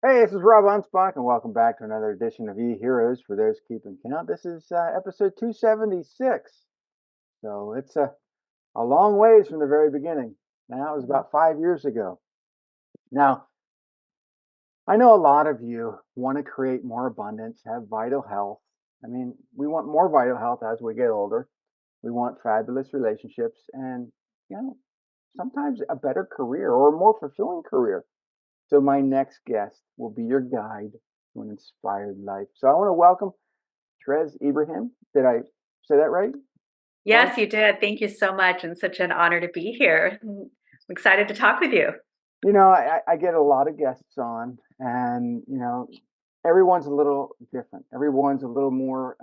Hey, this is Rob Anspach, and welcome back to another edition of E-Heroes for those keeping count. This is episode 276. So it's a long ways from the very beginning. Now, it was Mhm. about 5 years ago. Now, I know a lot of you want to create more abundance, have vital health. I mean, we want more vital health as we get older. We want fabulous relationships and, you know, sometimes a better career or a more fulfilling career. So my next guest will be your guide to an inspired life. So I want to welcome Trez Ibrahim. Did I say that right? Well, Yes, you did. Thank you so much, and such an honor to be here. I'm excited to talk with you. I get a lot of guests on, and everyone's a little different. Everyone's a little more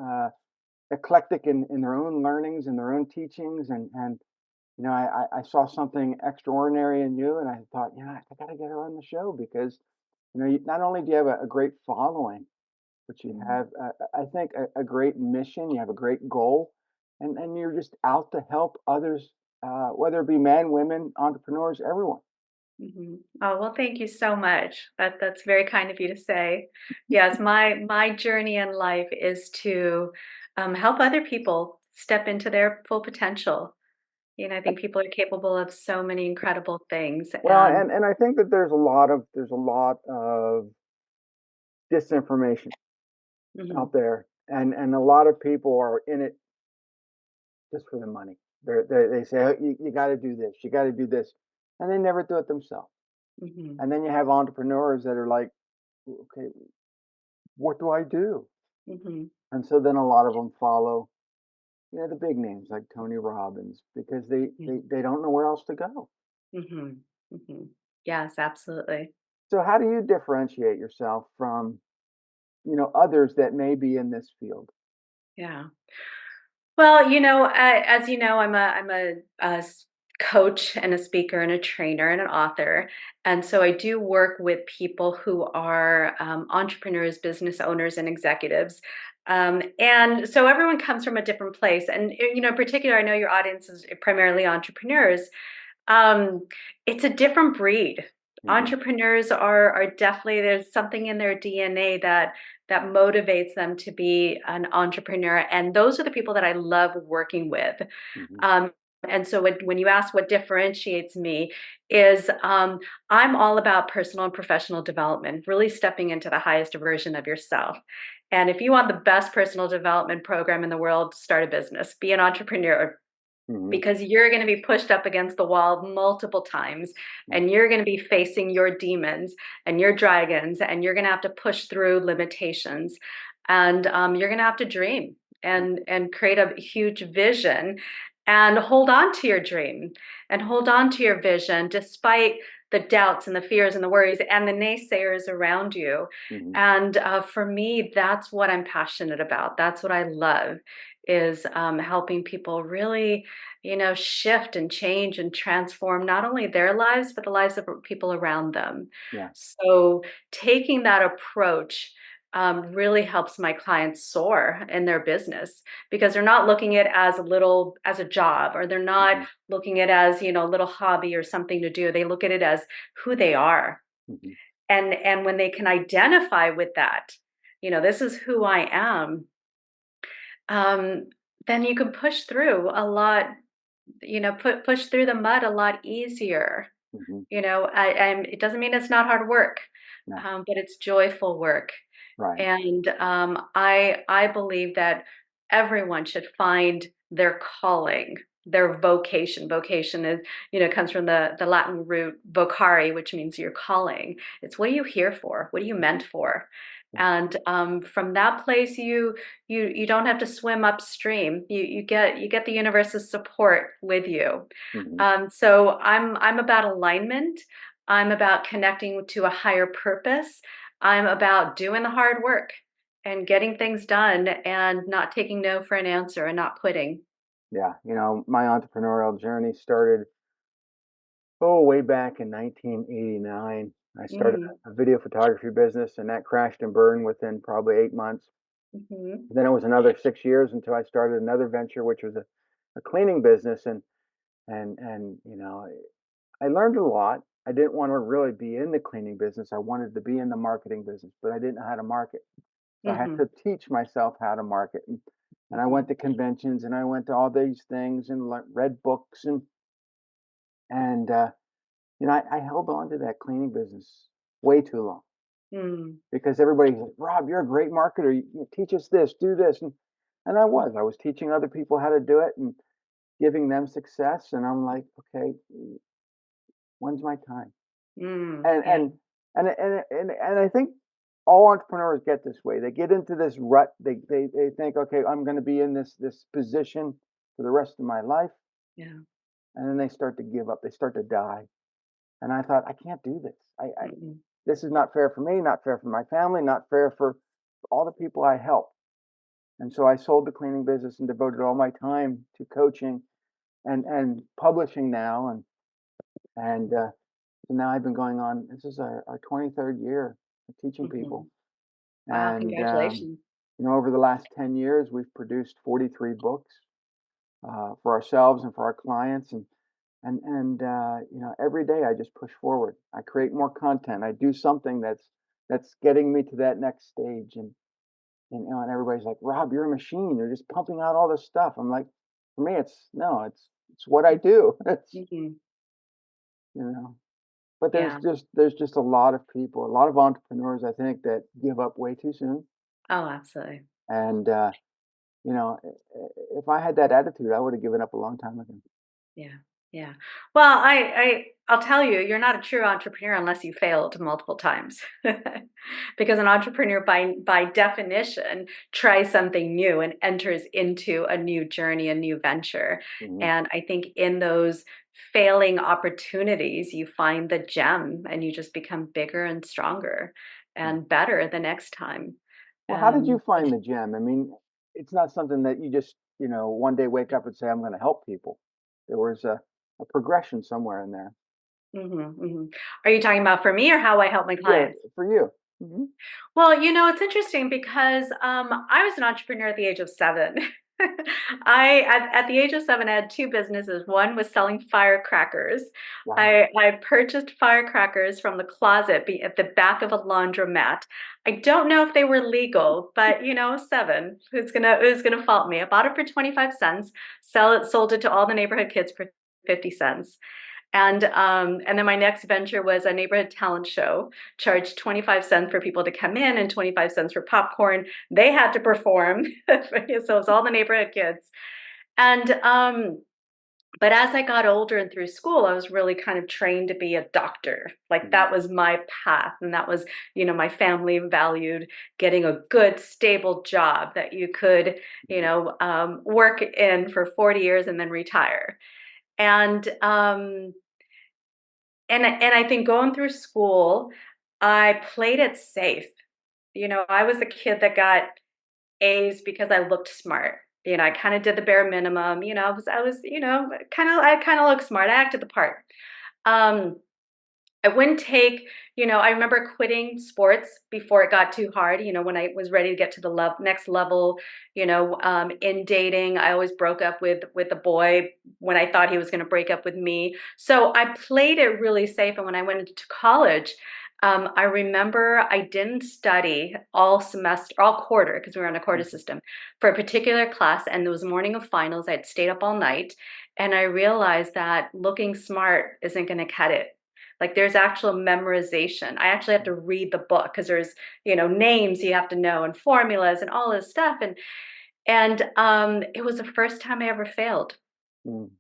eclectic in their own learnings and their own teachings, and I saw something extraordinary in you, and I thought, I got to get her on the show because not only do you have a great following, but you Mhm. have, I think, a great mission. You have a great goal, and you're just out to help others, whether it be men, women, entrepreneurs, everyone. Oh, well, thank you so much. That's very kind of you to say. Yes, my journey in life is to help other people step into their full potential. I think people are capable of so many incredible things, Well, and and I think that there's a lot of disinformation mhm, out there, and a lot of people are in it just for the money. They say, oh, you got to do this, you got to do this, and they never do it themselves. mhm, And then you have entrepreneurs that are like, okay, what do I do? mhm, And so then a lot of them follow, the big names like Tony Robbins because they mhm, they they don't know where else to go. mhm, mhm. Yes, absolutely. So how do you differentiate yourself from, others that may be in this field? Yeah. Well, as you know, I'm a coach and a speaker and a trainer and an author, and so I do work with people who are entrepreneurs, business owners, and executives. And so everyone comes from a different place, and in particular, I know your audience is primarily entrepreneurs. Um, it's a different breed. Hmm. Entrepreneurs are definitely there's something in their DNA that motivates them to be an entrepreneur, and those are the people that I love working with. Hmm. Um, and so when you ask what differentiates me is I'm all about personal and professional development, really stepping into the highest version of yourself. And if you want the best personal development program in the world, start a business, be an entrepreneur, Hmm. because you're going to be pushed up against the wall multiple times, and you're going to be facing your demons and your dragons, and you're going to have to push through limitations, and you're going to have to dream and create a huge vision and hold on to your dream and hold on to your vision despite the doubts and the fears and the worries and the naysayers around you. Hmm. And for me, that's what I'm passionate about. That's what I love, is helping people really shift and change and transform not only their lives, but the lives of people around them. Yeah. So taking that approach really helps my clients soar in their business, because they're not looking at it as a job, or they're not Hmm. looking at it as, a little hobby or something to do. They look at it as who they are. Hmm. And when they can identify with that, this is who I am, um, then you can push through a lot, push through the mud a lot easier. Hmm. It doesn't mean it's not hard work, No. but it's joyful work. Right. And I believe that everyone should find their calling, their vocation. Vocation is, comes from the Latin root vocare, which means your calling. It's what are you here for? What are you Hmm. meant for? Yeah. And from that place, you don't have to swim upstream. You get the universe's support with you. Hmm. So I'm about alignment. I'm about connecting to a higher purpose. I'm about doing the hard work and getting things done and not taking no for an answer and not quitting. Yeah. My entrepreneurial journey started, way back in 1989. I started Mhm, a video photography business, and that crashed and burned within probably 8 months. mhm, Then it was another 6 years until I started another venture, which was a cleaning business, and I learned a lot. I didn't want to really be in the cleaning business. I wanted to be in the marketing business, but I didn't know how to market. So I had Mhm. to teach myself how to market. And I Mhm. went to conventions and I went to all these things and read books and I held on to that cleaning business way too long Mm. because everybody's like, Rob, you're a great marketer. You teach us this, do this. And I was teaching other people how to do it and giving them success. And I'm like, okay, when's my time? Mm. And Yeah. and and I think all entrepreneurs get this way. They get into this rut. They think, okay, I'm going to be in this position for the rest of my life, Yeah. and then they start to give up. They start to die. And I thought, I can't do this. I Mm-mm. This is not fair for me, not fair for my family, not fair for all the people I help. And so I sold the cleaning business and devoted all my time to coaching and publishing now. And so now I've been going on. This is our 23rd year of teaching Mhm. people. Wow, And congratulations. over the last 10 years, we've produced 43 books for ourselves and for our clients. And every day I just push forward. I create more content. I do something that's getting me to that next stage. And everybody's like, Rob, you're a machine. You're just pumping out all this stuff. I'm like, for me, it's no, it's what I do. It's Mhm. you know. But Yeah. there's just a lot of people, a lot of entrepreneurs, I think, that give up way too soon. Oh, absolutely. And if I had that attitude, I would have given up a long time ago. Yeah, yeah. Well, I'll tell you, you're not a true entrepreneur unless you failed multiple times. Because an entrepreneur by definition tries something new and enters into a new journey, a new venture. Mhm. And I think in those failing opportunities, you find the gem and you just become bigger and stronger Yeah. and better the next time. Well, how did you Um, find the gem? I mean, it's not something that you just, one day wake up and say, I'm going to help people. There was a progression somewhere in there. mhm, mhm. Are you talking about for me or how I help my Yeah, clients? for you. Hmm. Well, it's interesting because I was an entrepreneur at the age of 7. At the age of 7, I had 2 businesses. One was selling firecrackers. Wow. I purchased firecrackers from the closet at the back of a laundromat. I don't know if they were legal, but 7. Who's gonna fault me? I bought it for 25 cents. Sold it to all the neighborhood kids for 50 cents. And then my next venture was a neighborhood talent show, charged 25 cents for people to come in and 25 cents for popcorn. They had to perform. So it was all the neighborhood kids. And but as I got older and through school, I was really kind of trained to be a doctor. Like Mhm. that was my path. And that was, my family valued getting a good, stable job that you could, Mhm. work in for 40 years and then retire. And and I think going through school, I played it safe. I was a kid that got A's because I looked smart. I kind of did the bare minimum. I kind of looked smart. I acted the part. Um, I wouldn't take, I remember quitting sports before it got too hard. When I was ready to get to the next level, in dating, I always broke up with a boy when I thought he was going to break up with me. So I played it really safe. And when I went into college, I remember I didn't study all semester, all quarter, because we were on a quarter Mhm. system for a particular class. And there was morning of finals. I had stayed up all night. And I realized that looking smart isn't going to cut it. Like there's actual memorization. I actually have to read the book because there's, names you have to know and formulas and all this stuff. And it was the first time I ever failed. Mhm.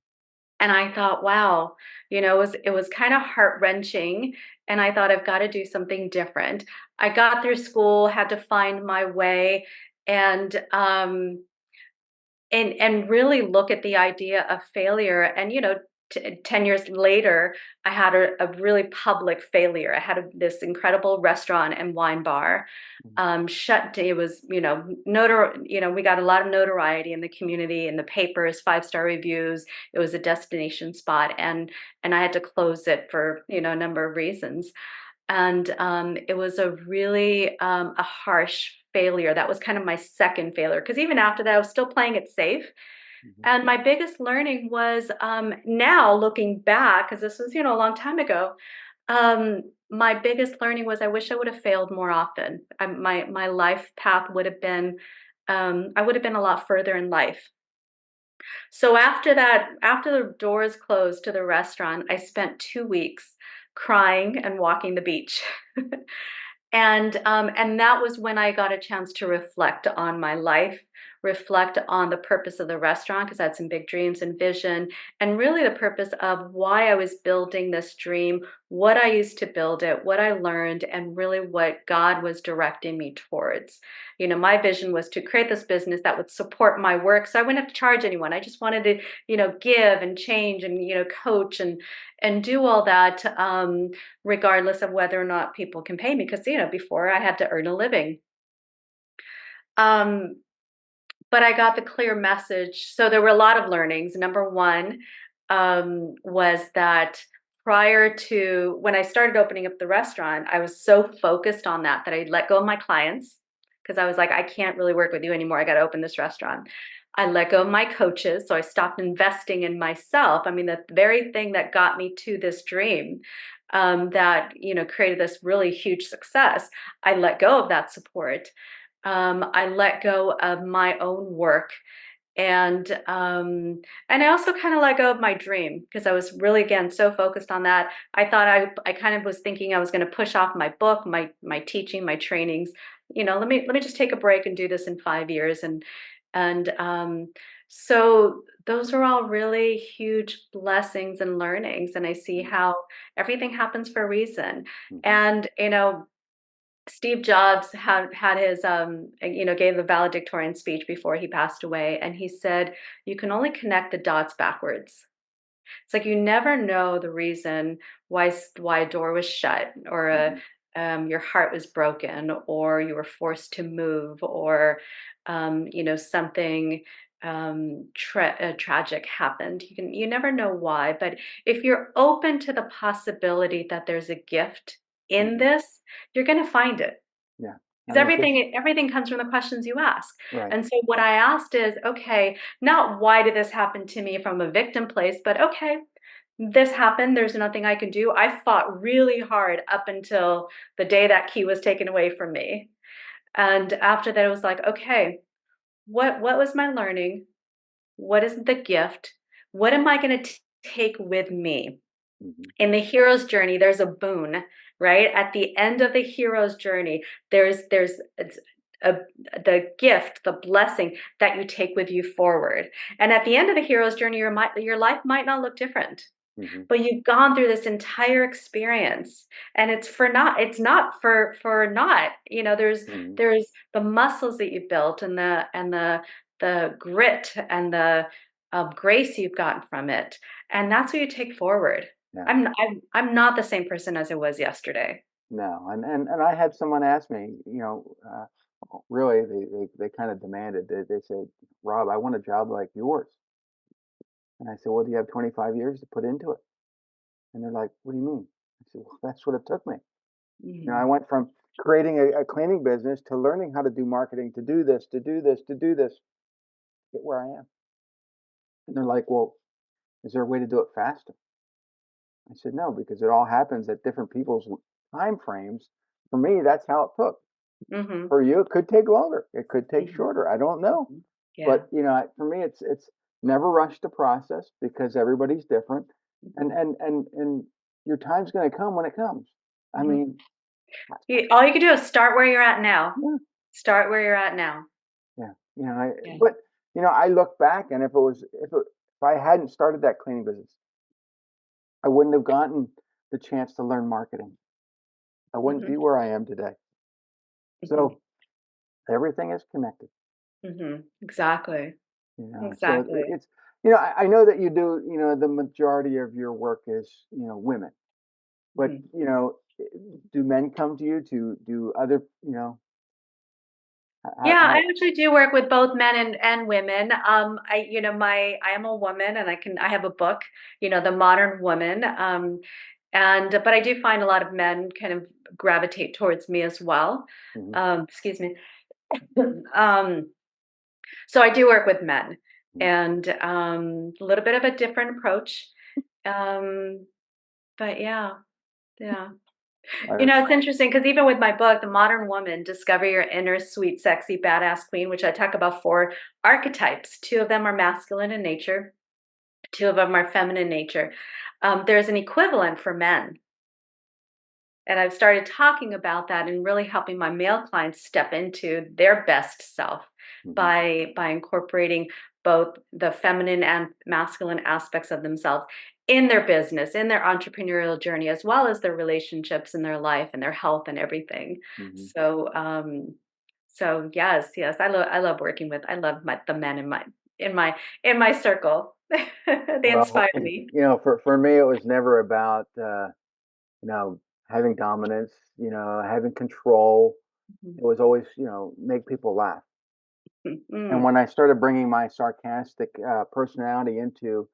And I thought, wow, it was kind of heart-wrenching. And I thought I've got to do something different. I got through school, had to find my way. And really look at the idea of failure. And 10 years later, I had a really public failure. I had this incredible restaurant and wine bar, Mhm. shut. It was, we got a lot of notoriety in the community, in the papers, 5-star reviews. It was a destination spot, and I had to close it for a number of reasons. And it was a really a harsh failure. That was kind of my second failure, because even after that, I was still playing it safe. Mhm. And my biggest learning was, now looking back, because this was a long time ago. My biggest learning was I wish I would have failed more often. My life path would have been, I would have been a lot further in life. So after that, after the doors closed to the restaurant, I spent 2 weeks crying and walking the beach. And that was when I got a chance to reflect on my life, reflect on the purpose of the restaurant because I had some big dreams and vision, and really the purpose of why I was building this dream, what I used to build it, what I learned, and really what God was directing me towards. My vision was to create this business that would support my work, so I wouldn't have to charge anyone. I just wanted to, give and change and coach and do all that. Regardless of whether or not people can pay me. Because, before I had to earn a living. Um, but I got the clear message. So there were a lot of learnings. Number one was that prior to when I started opening up the restaurant, I was so focused on that I let go of my clients because I was like, I can't really work with you anymore. I got to open this restaurant. I let go of my coaches. So I stopped investing in myself. I mean, the very thing that got me to this dream that, created this really huge success, I let go of that support. I let go of my own work and I also kind of let go of my dream because I was really again so focused on that. I thought I kind of was thinking I was going to push off my book, my teaching, my trainings. Let me just take a break and do this in 5 years and so those are all really huge blessings and learnings, and I see Mm, how everything happens for a reason. mhm, And Steve Jobs had his gave a valedictorian speech before he passed away, and he said, "You can only connect the dots backwards." It's like you never know the reason why a door was shut, or mhm, your heart was broken, or you were forced to move, or something tragic happened. You never know why, but if you're open to the possibility that there's a gift in mhm. this, you're going to find it. Yeah. I Because mean, because everything comes from the questions you ask. right. And so what I asked is, okay, not why did this happen to me from a victim place, but okay, this happened. There's nothing I can do. I fought really hard up until the day that key was taken away from me. And after that, it was like, okay, what was my learning? What is the gift? What am I going to take with me? Mhm, In the hero's journey, there's a boon, right? At the end of the hero's journey, there's it's a, the gift, the blessing that you take with you forward. And at the end of the hero's journey, your life might not look different, mhm, but you've gone through this entire experience, and it's not for not. mhm. There's the muscles that you built, and the grit and the grace you've gotten from it, and that's what you take forward. Yeah. I'm not the same person as I was yesterday. No, and I had someone ask me, really, they kind of demanded. They said, "Rob, I want a job like yours." And I said, "Well, do you have 25 years to put into it?" And they're like, "What do you mean?" I said, "Well, that's what it took me." I Mhm. went from creating a cleaning business to learning how to do marketing, to do this, to do this, to do this, get where I am. And they're like, "Well, is there a way to do it faster?" I said, "No, because it all happens at different people's time frames. For me, that's how it took. Mhm. For you, it could take longer. It could take Mhm. shorter. I don't know. Mhm. Yeah. But, for me, it's never rush the process because everybody's different, and Mhm. your time's going to come when it comes. I Mhm. mean, All you can do is start where you're at now. yeah, Start where you're at now. yeah, Yeah. but I look back, and if I hadn't started that cleaning business, I wouldn't have gotten the chance to learn marketing. I wouldn't Mhm. be where I am today. Mhm. So everything is connected. Mhm. Exactly. So Exactly. it's I know that you do. The majority of your work is women. But, Mhm. do men come to you to do other, Yeah, I how actually do work with both men and women. I am a woman, and I have a book, The Modern Woman. But I do find a lot of men kind of gravitate towards me as well. Mhm, Excuse me. Um, so I do work with men, mhm. and a little bit of a different approach. Um, but yeah. Yeah. I You just know, it's interesting because even with my book, The Modern Woman, Discover Your Inner Sweet, Sexy, Badass Queen, which I talk about 4 archetypes. 2 of them are masculine in nature, 2 of them are feminine in nature. There's an equivalent for men. And I've started talking about that and really helping my male clients step into their best self mhm, by incorporating both the feminine and masculine aspects of themselves in their business, in their entrepreneurial journey, as well as their relationships and their life and their health and everything. mhm. So, so yes, yes, I love working with I love the men in my in my circle. They Well, inspire me. for me, it was never about, you know, having dominance, having control. Mhm. It was always, make people laugh. And Mm, when I started bringing my sarcastic personality into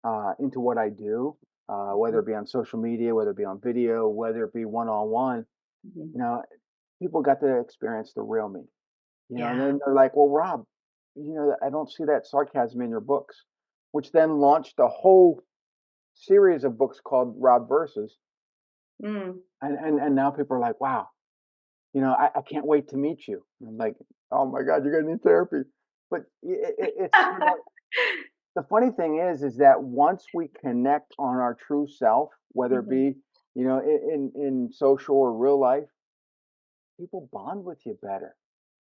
what I do, whether mhm, it be on social media, whether it be on video, whether it be one on one, mhm. you know, people got to experience the real me. And Yeah. then they're like, "Well, Rob, I don't see that sarcasm in your books," which then launched a whole series of books called Rob Versus, Mm. and now people are like, "Wow, I can't wait to meet you." And I'm like, "Oh my God, you're gonna need therapy." But it's the funny thing is that once we connect on our true self, whether it Mhm, be in social or real life, people bond with you better.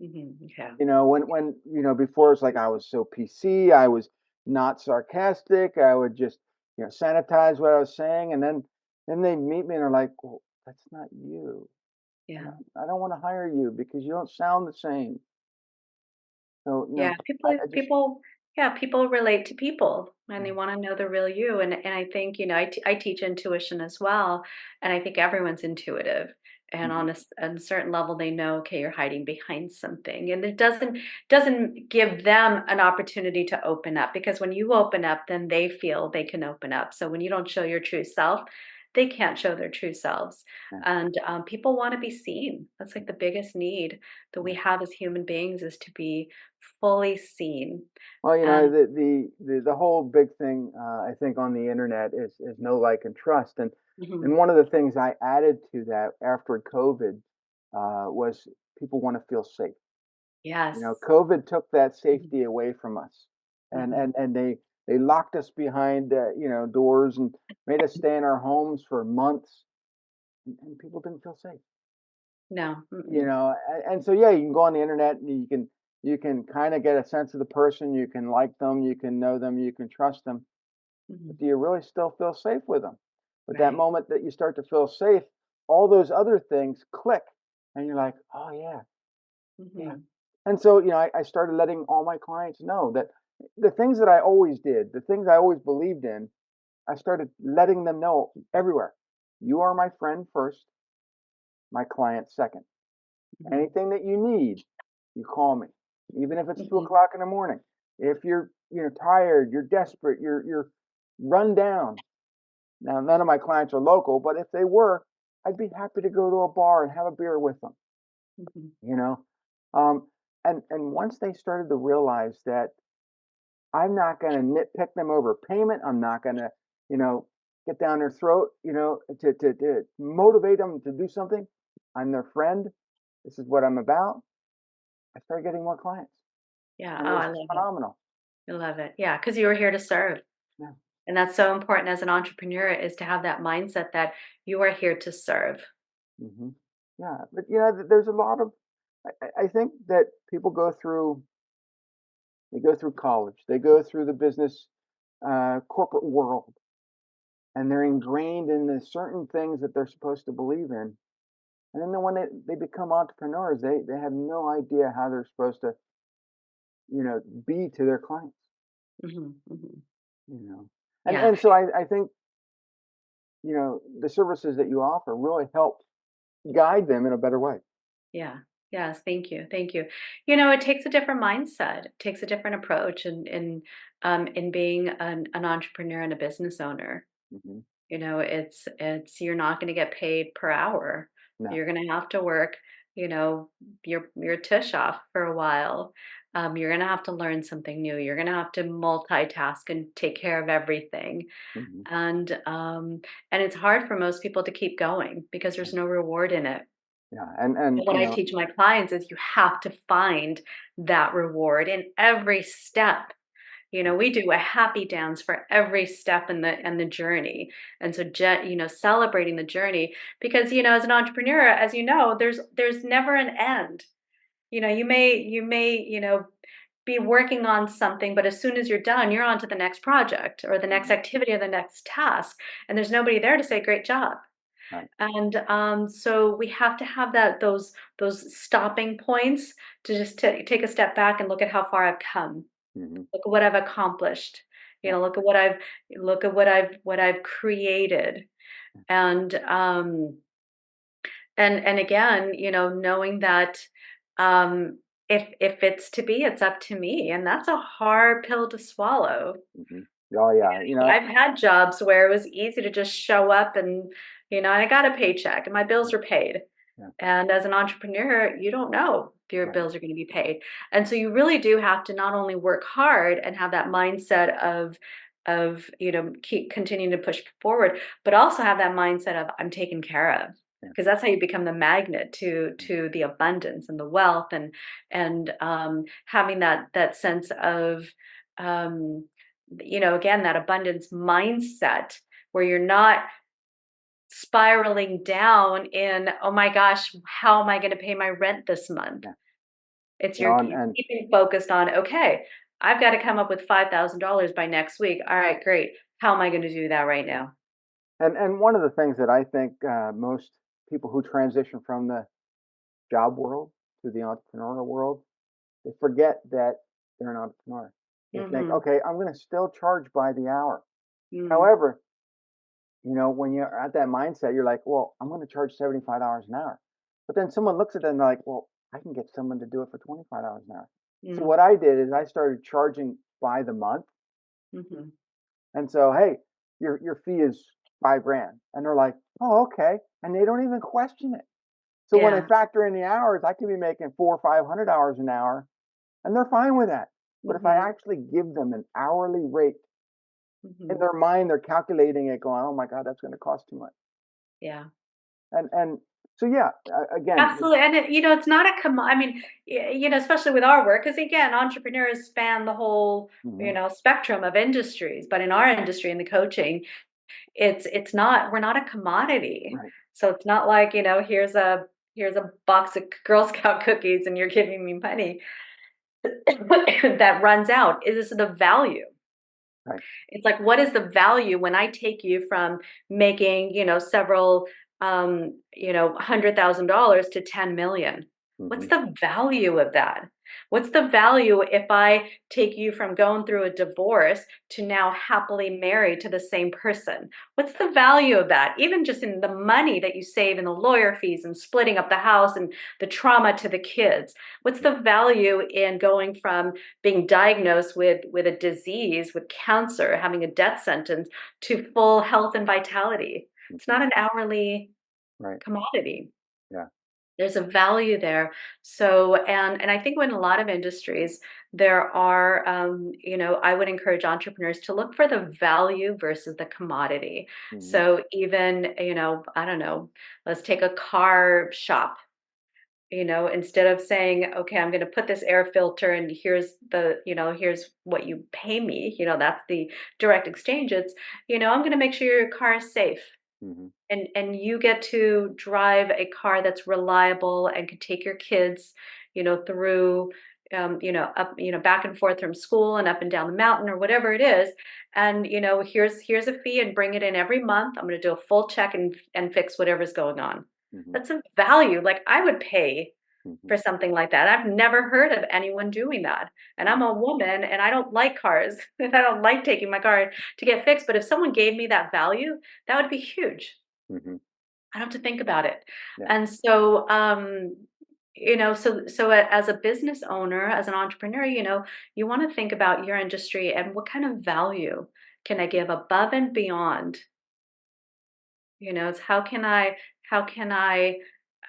mhm, yeah, When before it's like I was so PC, I was not sarcastic, I would just, sanitize what I was saying, and then they meet me and they're like, "Well, that's not you. yeah, I don't wanna hire you because you don't sound the same." So, yeah, I just yeah, people relate to people, and they yeah, wanna know the real you, and I think, I teach intuition as well, and I think everyone's intuitive, and mhm, on a certain level, they know, "Okay, you're hiding behind something," and it doesn't give them an opportunity to open up, because when you open up, then they feel they can open up, so when you don't show your true self, they can't show their true selves, yeah, and, people wanna be seen. That's, like, the biggest need that we yeah. have as human beings is to be fully seen. Well, And the whole big thing, I think on the internet is know, like, and trust, and mhm, one of the things I added to that after COVID, was people wanna feel safe. yes. COVID took that Mhm, safety away from us, and mhm. and and they locked us behind, doors and made us stay in our homes for months, and people didn't feel safe. No, mm-mm, And so yeah, you can go on the internet and you can kind of get a sense of the person, you can like them, you can know them, you can trust them, but mhm, do you really still feel safe with them? But that right. moment that you start to feel safe, all those other things click, and you're like, oh yeah, yeah. Mhm, And so, I started letting all my clients know that the things that I always did, the things I always believed in, I started letting them know everywhere. You are my friend first, my client second. mhm, Anything that you need, you call me, even if it's two mhm, o'clock in the morning. If you're tired, you're desperate, you're run down. Now, none of my clients are local, but if they were, I'd be happy to go to a bar and have a beer with them. mhm, You know, um, and once they started to realize that I'm not going to nitpick them over payment, I'm not going to, you know, get down their throat, to motivate them to do something. I'm their friend. This is what I'm about. I started getting more clients. yeah, And oh, it was I just love it. phenomenal. I love it. Yeah, because you were here to serve, Yeah, and that's so important as an entrepreneur is to have that mindset that you are here to serve. mhm. Yeah, but, there's a lot of I think that people go through college, they go through the business, corporate world, and they're ingrained in the certain things that they're supposed to believe in, and then when they become entrepreneurs, they have no idea how they're supposed to, be to their clients, Mhm, mhm. you know? And Yeah, and so I think, the services that you offer really help guide them in a better way. yeah. Yes, thank you, thank you. It takes a different mindset, it takes a different approach in being an entrepreneur and a business owner. Mhm. It's you're not gonna get paid per hour. No. You're gonna have to work, you know, your tush off for a while. You're gonna have to learn something new. You're gonna have to multitask and take care of everything. Mhm. And and it's hard for most people to keep going because there's no reward in it. Yeah, And and what I teach my clients is you have to find that reward in every step. We do a happy dance for every step in the journey. And so celebrating the journey because as an entrepreneur, as you know, there's never an end. You may be working on something, but as soon as you're done, you're on to the next project or the next Mhm. activity or the next task. And there's nobody there to say, great job. Right. And so we have to have those stopping points to just take a step back and look at how far I've come. Mhm. Look at what I've accomplished. Yeah. Look at what I've created. And and again, knowing that um if it's to be, it's up to me. And that's a hard pill to swallow. Mhm. Oh, yeah, I've had jobs where it was easy to just show up and I got a paycheck and my bills were paid. yeah, And as an entrepreneur, you don't know if your right. bills are going to be paid. And so you really do have to not only work hard and have that mindset of keep continuing to push forward, but also have that mindset of I'm taken care of. Yeah. Because that's how you become the magnet to the abundance and the wealth and having that sense of again that abundance mindset where you're not spiraling down in, "Oh my gosh, how am I gonna pay my rent this month?" Yeah. It's You know, you're keeping focused on, "Okay, I've gotta come up with $5,000 by next week. Alright, great. How am I gonna do that right yeah. now?" And one of the things that I think, most people who transition from the job world to the entrepreneurial world, they forget that they're an entrepreneur. They think, Mhm. "Okay, I'm gonna still charge by the hour." Mm. However, when you're at that mindset, you're like, "Well, I'm gonna charge $75 an hour." But then someone looks at that and they're like, "Well, I can get someone to do it for $25 an hour." So Mm. what I did is I started charging by the month. Mhm. And so, "Hey, your fee is 5 grand." And they're like, "Oh, okay." And they don't even question it. So when I Yeah. factor in the hours, I could be making 4 or 500 hours an hour, and they're fine with that. But if I Mhm. actually give them an hourly rate, in Mhm. their mind, they're calculating it going, "Oh my god, that's gonna cost too much." Yeah. And so, yeah, again, Absolutely, and it's not a I mean, especially with our work, because again, entrepreneurs span the whole, mhm, spectrum of industries, but in our industry, in the coaching, it's not we're not a commodity. right, So it's not like, here's a box of Girl Scout cookies and you're giving me money that runs out. It is the value. right, It's like, what is the value when I take you from making, several, $100,000 to 10 million? What's mhm, the value of that? What's the value if I take you from going through a divorce to now happily married to the same person? What's the value of that? Even just in the money that you save in the lawyer fees and splitting up the house and the trauma to the kids. What's the value in going from being diagnosed with a disease, with cancer, having a death sentence, to full health and vitality? It's mhm, not an hourly right, commodity. yeah, There's a value there. So, and I think when a lot of industries, there are, I would encourage entrepreneurs to look for the value versus the commodity. mhm, So even, I don't know, let's take a car shop. Instead of saying, okay, I'm going to put this air filter and here's what you pay me, that's the direct exchange. It's, I'm going to make sure your car is safe mhm, and you get to drive a car that's reliable and can take your kids, through, up, back and forth from school and up and down the mountain or whatever it is. And here's a fee and bring it in every month. I'm going to do a full check and fix whatever's going on. mhm, That's a value. Like I would pay mhm, for something like that. I've never heard of anyone doing that. And yeah, I'm a woman and I don't like cars. And I don't like taking my car to get fixed. But if someone gave me that value, that would be huge. mhm, I don't have to think about it. yeah, And so, as a business owner, as an entrepreneur, you want to think about your industry and what kind of value can I give above and beyond. It's how can I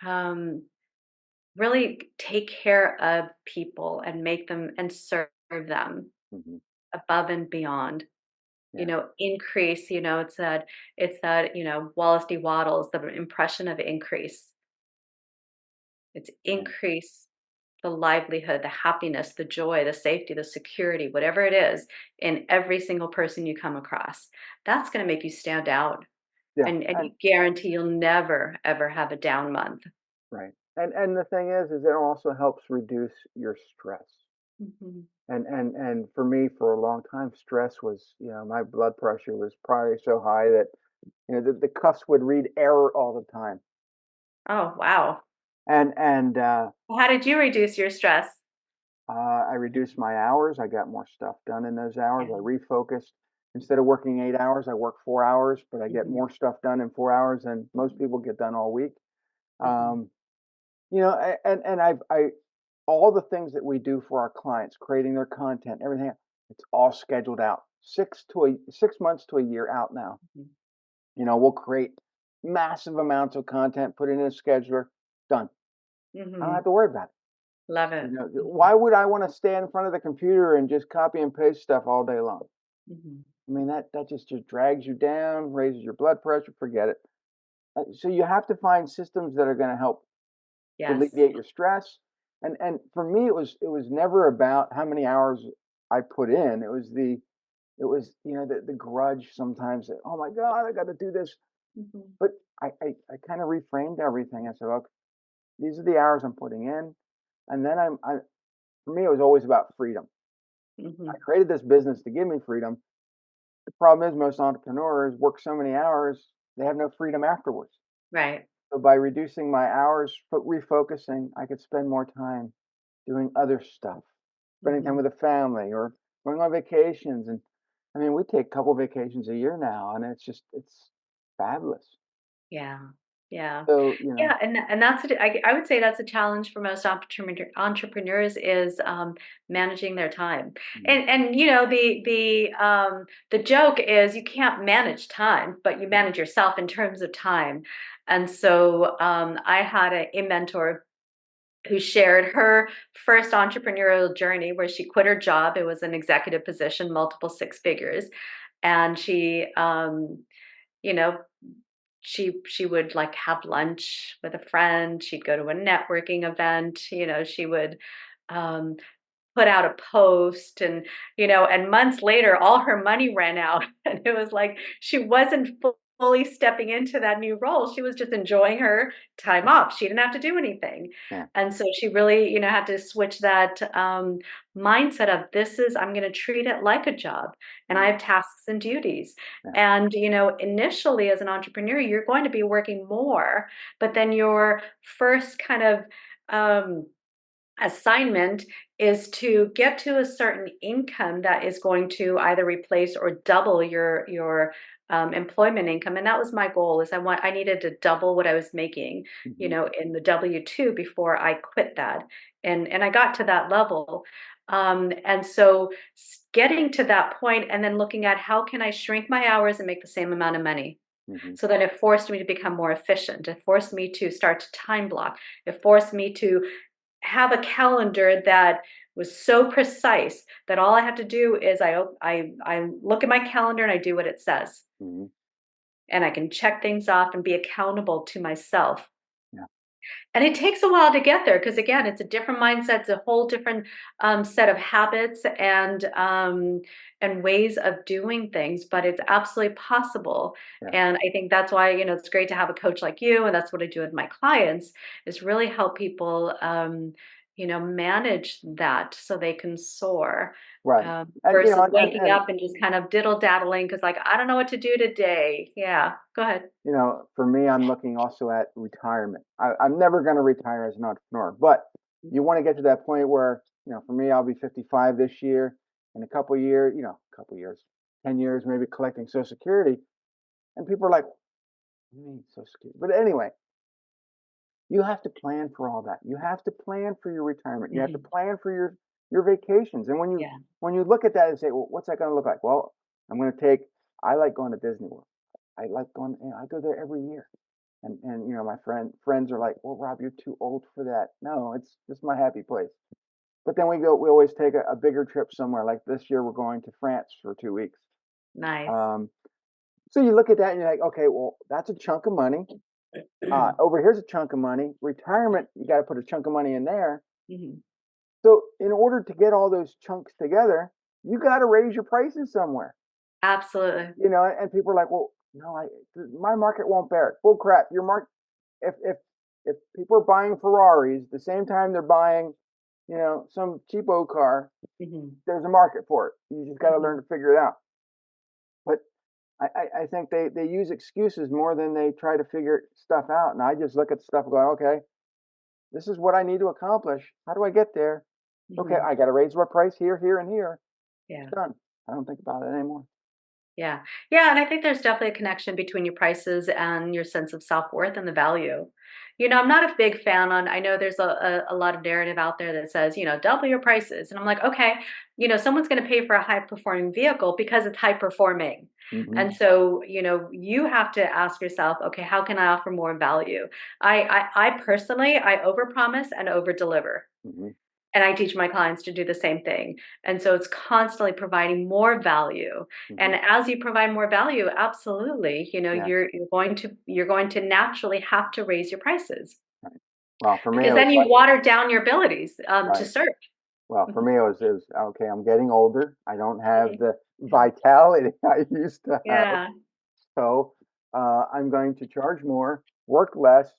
um, really take care of people and make them and serve them Mhm. above and beyond. Yeah. Increase, it's that, Wallace D. Wattles, the impression of increase. It's Yeah. increase the livelihood, the happiness, the joy, the safety, the security, whatever it is in every single person you come across. That's gonna make you stand out, Yeah. and you And guarantee you'll never, ever have a down month. right. And the thing is it also helps reduce your stress. Mhm. And for me, for a long time, stress was, my blood pressure was probably so high that, the cuffs would read error all the time. Oh, wow. And How did you reduce your stress? I reduced my hours. I got more stuff done in those hours. Yeah. I refocused. Instead of working 8 hours, I work 4 hours, but I get Mhm, more stuff done in 4 hours than most mhm, people get done all week. mhm, Um, and I all the things that we do for our clients, creating their content, everything, it's all scheduled out 6 months to a year out now. mhm, We'll create massive amounts of content, put it in a scheduler, done. I don't have mhm. to worry about it. Love it. Why Mhm, would I want to stand in front of the computer and just copy and paste stuff all day long? mhm. I mean, that just drags you down, raises your blood pressure. Forget it. So you have to find systems that are going to help Yes. alleviate your stress. And for me, it was never about how many hours I put in. It was the grudge sometimes that, oh my god, I got to do this. Mhm, But I kind of reframed everything. I said, okay, these are the hours I'm putting in, and then for me, it was always about freedom. I mhm. created this business to give me freedom. The problem is most entrepreneurs work so many hours, they have no freedom afterwards. Right. So by reducing my hours, but refocusing, I could spend more time doing other stuff, spending time Mhm. with the family or going on vacations. And I mean, we take a couple vacations a year now, and it's fabulous. Yeah. Yeah. So, Yeah, and that's what I would say that's a challenge for most entrepreneurs is, managing their time. mm, And the joke is you can't manage time, but you mm, manage yourself in terms of time. And so, I had a mentor who shared her first entrepreneurial journey where she quit her job. It was an executive position, multiple six figures, and you know, she would like have lunch with a friend. She'd go to a networking event. She would um, put out a post, and months later all her money ran out, and it was like she wasn't fully stepping into that new role. She was just enjoying her time off. She didn't have to do anything. yeah, And so she really, had to switch that mindset of this is I'm going to treat it like a job, and I mm, have tasks and duties. yeah, And initially as an entrepreneur you're going to be working more, but then your first kind of um, assignment is to get to a certain income that is going to either replace or double your employment income. And that was my goal. Is I needed to double what I was making, hmm, in the W-2 before I quit that, and I got to that level. And so getting to that point and then looking at how can I shrink my hours and make the same amount of money. hmm, So then it forced me to become more efficient. It forced me to start to time block. It forced me to have a calendar that was so precise that all I have to do is I look at my calendar and I do what it says, hmm, and I can check things off and be accountable to myself. yeah, And it takes a while to get there because, again, it's a different mindset, it's a whole different set of habits and ways of doing things, but it's absolutely possible. yeah. And I think that's why it's great to have a coach like you, and that's what I do with my clients is really help people manage that so they can soar. Right. And Versus waking and up and just kind of diddle daddling because, like, I don't know what to do today. Yeah, go ahead. for me, I'm looking also at retirement. I'm never going to retire as an entrepreneur, but you want to get to that point where, for me, I'll be 55 this year. In a couple of years, 10 years, maybe collecting Social Security. And people are like, "What do you mean Social Security?" But anyway, you have to plan for all that. You have to plan for your retirement. You have to Mhm. plan for your vacations. And when you Yeah. when you look at that and say, well, what's that going to look like? Well, I'm going to take. I like going to Disney World. I like going. I go there every year. And my friends are like, "Well, Rob, you're too old for that." No, it's just my happy place. But then we always take a bigger trip somewhere. Like this year, we're going to France for 2 weeks. Nice. Um, so you look at that and you're like, okay, well, that's a chunk of money. Over here's a chunk of money. Retirement, you got to put a chunk of money in there. Mhm. So in order to get all those chunks together, you got to raise your prices somewhere. Absolutely. And people are like, well, no, my market won't bear it. Bull crap. Your market, if people are buying Ferraris the same time they're buying, some cheapo car, Mhm. there's a market for it. You just got to learn Mhm. to figure it out. But I think they use excuses more than they try to figure stuff out. And I just look at stuff going, okay, this is what I need to accomplish. How do I get there? Okay, Mhm. I got to raise my price here, here, and here. It's Yeah. done. I don't think about it anymore. Yeah. Yeah, and I think there's definitely a connection between your prices and your sense of self-worth and the value. I'm not a big fan on I know there's a lot of narrative out there that says, double your prices. And I'm like, okay, someone's going to pay for a high performing vehicle because it's high performing. And Hmm. so, you have to ask yourself, okay, how can I offer more value? I personally, I overpromise and overdeliver. Hmm. And I teach my clients to do the same thing. And so it's constantly providing more value. And Hmm. as you provide more value, absolutely, Yeah. you're going to naturally have to raise your prices Right. Well, for me, it because was then you like, water down your abilities to right. serve. Well, for Mhm. me, it was okay. I'm getting older. I don't have Mhm. the vitality I used to have. Yeah. So I'm going to charge more, work less,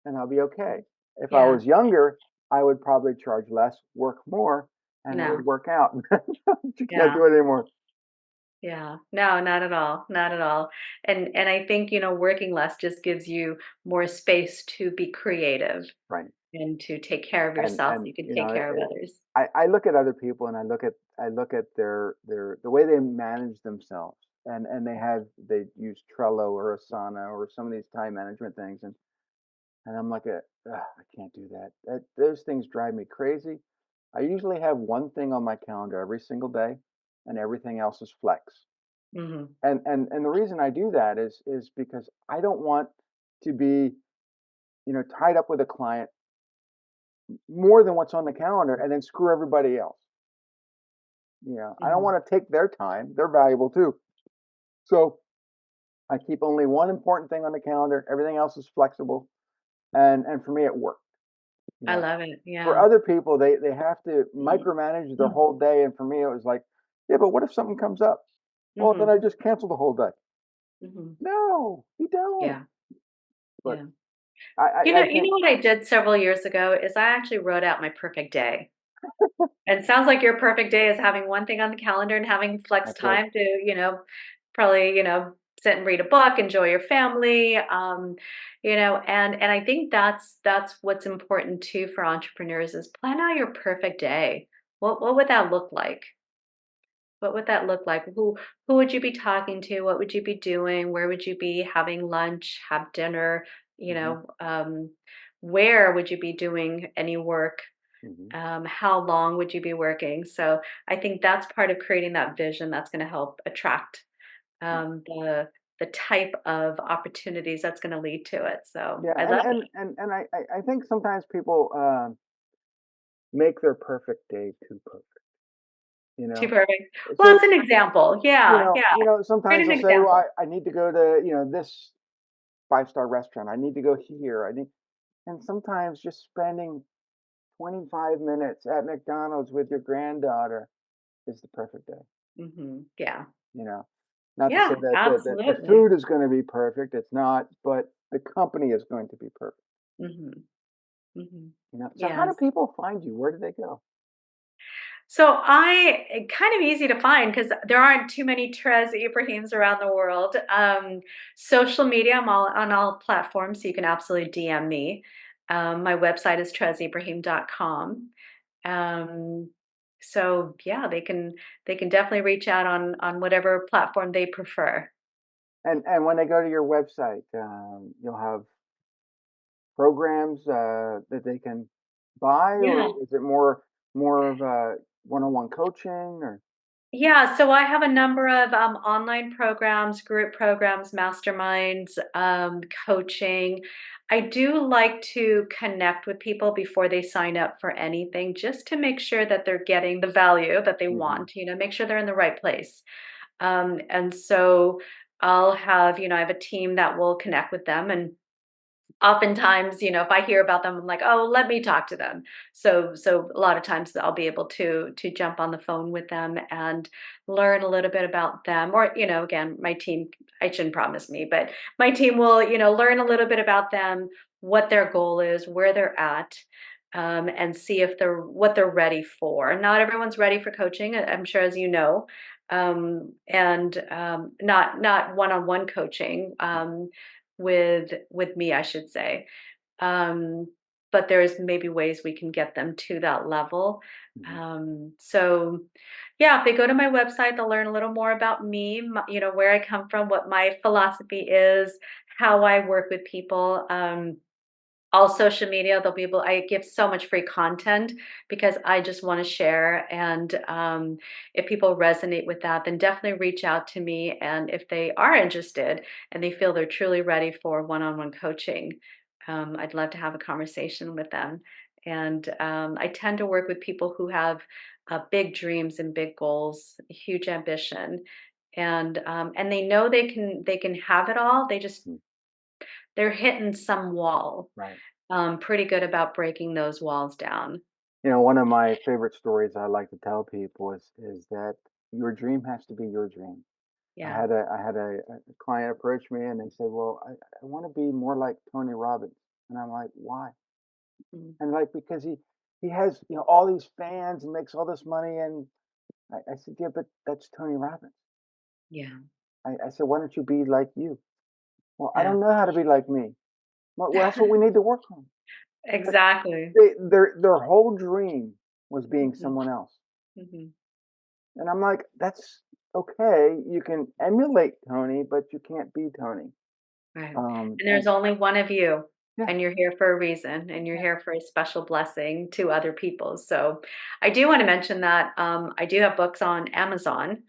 and I'll be okay. If I Yeah. was younger, I would probably charge less, work more, and it would No. work out. You can't Yeah. do it anymore. Yeah. No, not at all. Not at all. And I think, working less just gives you more space to be creative Right. and to take care of And yourself so and you can you know, take care of others. I look at other people and I look at their the way they manage themselves, and they use Trello or Asana or some of these time management things, and I'm like, I can't do that. Those things drive me crazy. I usually have one thing on my calendar every single day, and everything else is flex. Mhm. And the reason I do that is because I don't want to be, tied up with a client more than what's on the calendar and then screw everybody else. I don't Mhm. want to take their time. They're valuable too. So I keep only one important thing on the calendar. Everything else is flexible. And for me, it worked. You I know, love it, for yeah. other people, they have to micromanage their whole day. And for me, it was like, yeah, but what if something comes up? Well, then Mhm, I just cancel the whole day. mhm. No, you don't. Yeah, But yeah. I You think, know what I did several years ago is I actually wrote out my perfect day. And it sounds like your perfect day is having one thing on the calendar and having flex that's it. time to, probably, sit and read a book, enjoy your family, and I think that's what's important too for entrepreneurs is plan out your perfect day. What would that look like? What would that look like? Who would you be talking to? What would you be doing? Where would you be having lunch, have dinner? Hmm. Where would you be doing any work? Hmm. How long would you be working? So I think that's part of creating that vision that's going to help attract Yeah. the type of opportunities that's going to lead to it. So Yeah. I And, love and, it. and, and I think sometimes people make their perfect day too perfect, you Too know? perfect. Well, So it's an example. Yeah, yeah. sometimes Great they'll an say, well, example. I need to go to, this five-star restaurant. I need to go here. And sometimes just spending 25 minutes at McDonald's with your granddaughter is the perfect day, Yeah. you know? Not to say Yeah, that the absolutely. food is going to be perfect. It's not, but the company is going to be perfect, Mhm, mhm. So how do Yes. people find you? Where do they go? So kind of easy to find because there aren't too many Trez Ibrahims around the world. Social media, I'm all on all platforms, so you can absolutely DM me. My website is trezibrahim.com. Um, so yeah, they can definitely reach out on whatever platform they prefer. And when they go to your website, you'll have programs that they can buy, or Yeah. is it more of a one-on-one coaching or? Yeah, so I have a number of online programs, group programs, masterminds, coaching. I do like to connect with people before they sign up for anything, just to make sure that they're getting the value that they Mhm, want, make sure they're in the right place. And so I'll have, I have a team that will connect with them, and oftentimes, if I hear about them, I'm like, "Oh, let me talk to them." So a lot of times I'll be able to jump on the phone with them and learn a little bit about them. Or, again, my team, I shouldn't promise me, but my team will, learn a little bit about them, what their goal is, where they're at, and see if they're what they're ready for. Not everyone's ready for coaching, I'm sure, as you know. And not one-on-one coaching. With me, I should say. Um, but there's maybe ways we can get them to that level. mhm, So yeah, if they go to my website, they'll learn a little more about me, where I come from, what my philosophy is, how I work with people. All social media, they'll be able I give so much free content because I just wanna share, and, if people resonate with that, then definitely reach out to me, and if they are interested and they feel they're truly ready for one-on-one coaching, I'd love to have a conversation with them, and, I tend to work with people who have, big dreams and big goals, huge ambition, and they know they can have it all, mm, they're hitting some wall. right. Pretty good about breaking those walls down. One of my favorite stories I like to tell people is that your dream has to be your dream. Yeah. I had a client approach me and they said, "Well, I want to be more like Tony Robbins," and I'm like, "Why?" Mhm. And like because he has all these fans and makes all this money, and I said, "Yeah, but that's Tony Robbins." Yeah. I said, "Why don't you be like you?" Well, I Yeah. don't know how to be like me. Well, that's what we need to work on. But Exactly. their whole dream was being Mhm. someone else. Mhm. And I'm like, "That's okay. You can emulate Tony, but you can't be Tony." Right. And And there's only one of you, yeah, and you're here for a reason, and you're yeah, here for a special blessing to other people. So I do wanna mention that, I do have books on Amazon.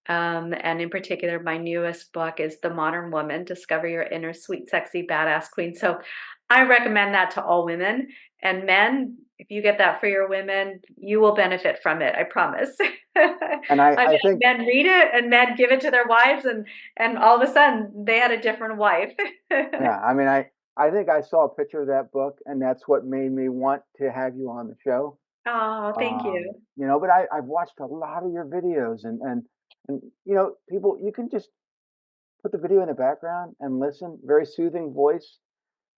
And in particular, my newest book is The Modern Woman: Discover Your Inner Sweet, Sexy, Badass Queen. So I recommend that to all women and men. If you get that for your women, you will benefit from it. I promise. and I've had I think men read it and men give it to their wives, and all of a sudden they had a different wife. yeah, I mean, I think I saw a picture of that book, and that's what made me want to have you on the show. Oh, thank you. But I've watched a lot of your videos, and people, you can just put the video in the background and listen, very soothing voice,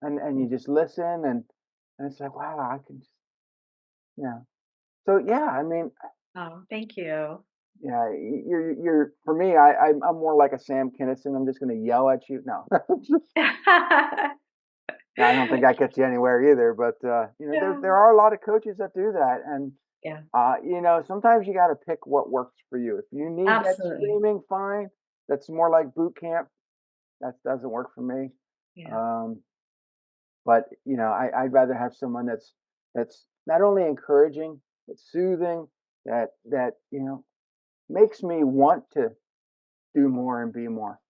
and you just listen, and it's like, wow, I can just, yeah. So yeah, I mean, Oh, thank you. yeah, you're for me, I'm more like a Sam Kinison. I'm just going to yell at you. No, I don't think that gets you anywhere either. But there Yeah, are a lot of coaches that do that, and yeah, sometimes you got to pick what works for you. If you need that absolutely. screaming, fine. That's more like boot camp. That doesn't work for me. Yeah. Um, but I'd rather have someone that's not only encouraging but soothing. That makes me want to do more and be more.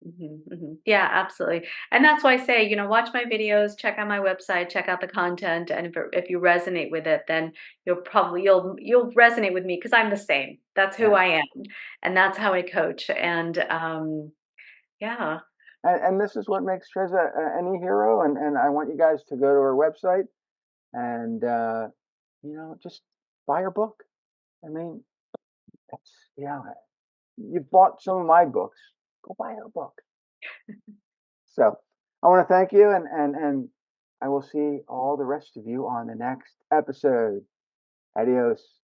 Mhm, mhm. Yeah, absolutely. And that's why I say, watch my videos, check out my website, check out the content, and if you resonate with it, then you'll resonate with me because I'm the same. That's who Yeah. I am, and that's how I coach. And yeah. And this is what makes Trez any hero. And I want you guys to go to her website and just buy her book. I mean, that's you've bought some of my books. Go buy her book. So I want to thank you, and I will see all the rest of you on the next episode. Adios.